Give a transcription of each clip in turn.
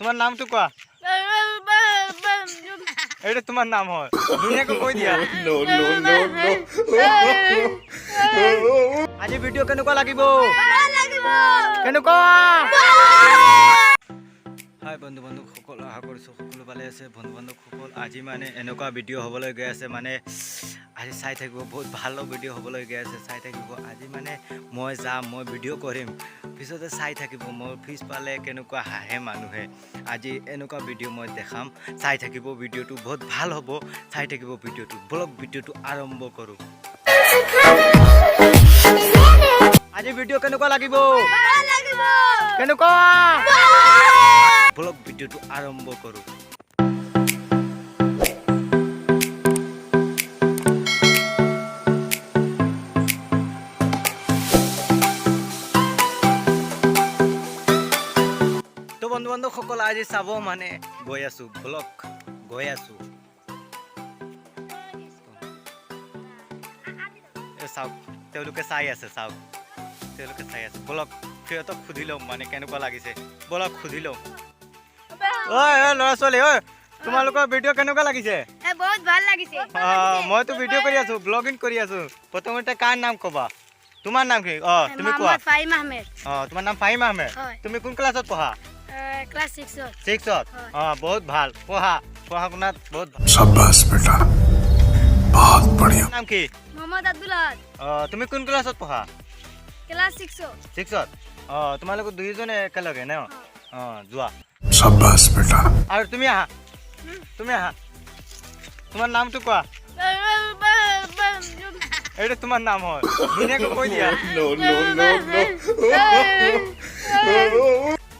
তোমাৰ নামটো কোৱা এইটো তোমাৰ নাম হয় ধুনীয়াকৈ কৈ দিয়া আজি ভিডিঅ' কেনেকুৱা লাগিব কেনেকুৱা হাই বন্ধু বান্ধৱসকল আশা কৰিছোঁ সকলো ভালে আছে বন্ধু বান্ধৱসকল আজি মানে এনেকুৱা ভিডিঅ' হ'বলৈ গৈ আছে মানে আজি চাই থাকিব বহুত ভাল ভিডিঅ' হ'বলৈ গৈ আছে চাই থাকিব আজি মানে মই যাম মই ভিডিঅ' কৰিম পিছতে চাই থাকিব মোৰ পিছফালে কেনেকুৱা হাঁহে মানুহে আজি এনেকুৱা ভিডিঅ' মই দেখাম চাই থাকিব ভিডিঅ'টো বহুত ভাল হ'ব চাই থাকিব ভিডিঅ'টো ব্লগ ভিডিঅ'টো আৰম্ভ কৰোঁ আজি ভিডিঅ' কেনেকুৱা লাগিব কেনেকুৱা ব্লগ ভিডিঅ'টো আৰম্ভ কৰোঁ তো বন্ধু বান্ধৱসকল আজি চাব মানে গৈ আছো ব্লগ গৈ আছো চাওক তেওঁলোকে চাই আছে ব্লগ সিহঁতক সুধি লওঁ মানে কেনেকুৱা লাগিছে ব্লগ সুধি লওঁ ঐ ল'ৰা ছোৱালী ঐ তোমালোকৰ ভিডিঅ' কেনেকুৱা লাগিছে বহুত ভাল লাগিছে মইতো ভিডিঅ' কৰি আছো ব্লগিং কৰি আছো প্ৰথমতে কাৰ নাম ক'বা তোমাৰ নাম কি তুমি কোৱা ফাহিম আহমেদ তোমাৰ নাম ফাহিম আহমেদ তুমি কোন ক্লাছত পঢ়া ক্লাস 6 बहुत ভাল পঢ়া শুনাত বহুত शाबाश बेटा बहुत बढ़िया নাম কি মোহাম্মদ আব্দুল্লাহ তুমি কোন ক্লাছত পঢ়া ক্লাস 6 তোমালোক দুইজনে একেলগে ন যোৱা शाबाश बेटा আৰু তুমি আহা তোমাৰ নামটো কোৱা এইটো তোমাৰ নাম হয় ধুনীয়াকৈ কৈ দিয়া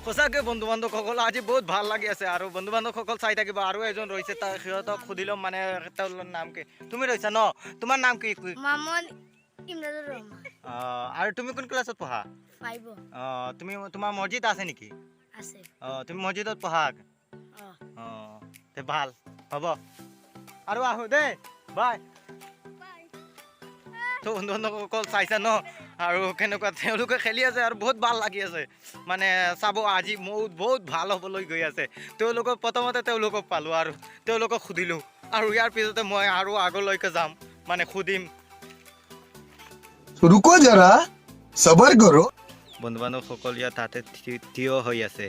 সঁচাকৈ বন্ধু বান্ধৱসকল আজি বহুত ভাল লাগি আছে আৰু বন্ধু বান্ধৱসকল চাই থাকিব আৰু এজন ৰৈছে তাৰ সিহঁতক সুধি ল'ম মানে তেওঁৰ নাম কি তুমি ৰৈছা ন তোমাৰ নাম কি মোহাম্মদ ইমৰাজুৰ ৰহমান আৰু তুমি কোন ক্লাছত পঢ়া 5 তুমি তোমাৰ মছজিদ আছে নেকি আছে তুমি মছজিদত পঢ়া তে ভাল হ'ব আৰু আহো দেই বাই তো বন্ধু বান্ধৱসকল চাইছা ন আৰু কেনেকুৱা তেওঁলোকে খেলি আছে আৰু বহুত ভাল লাগি আছে মানে চাব আজি বহুত ভাল হ'বলৈ গৈ আছে তেওঁলোকক প্ৰথমতে তেওঁলোকক পালোঁ আৰু তেওঁলোকক সুধিলোঁ আৰু ইয়াৰ পিছতে মই আৰু আগলৈকে যাম মানে সুধিম रुको जरा सबर करो বন্ধু বান্ধৱসকল ইয়াত তাতে থিয় হৈ আছে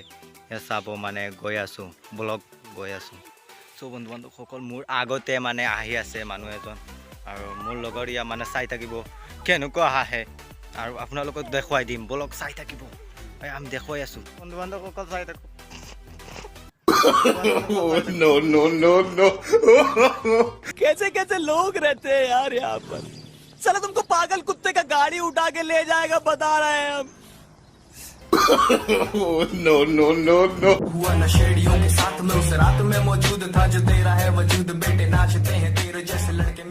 ইয়াত চাব মানে গৈ আছোঁ ব্লগ গৈ আছোঁ চ' বন্ধু বান্ধৱসকল মোৰ আগতে মানে আহি আছে মানুহ এজন আৰু মোৰ লগৰ ইয়াত মানে চাই থাকিব কেনেকুৱা হাঁহে আৰু আপোনালোকক দেখুৱাই দিম ব্লগ চাই থাকিব আমি দেখুৱাই আছোঁ বন্ধু বান্ধৱসকল চাই থাকোঁ नो नो नो नो कैसे लोग रहते हैं यार यहाँ पर साला तुमको पागल कुत्ते का गाड़ी उठा के ले जाएगा बता रहे हैं हम नो नो नो नो हुआ नशेड़ियों के साथ में उस रात में मौजूद था जो तेरा है वजूद बेटे नाचते हैं तेरे जैसे लड़के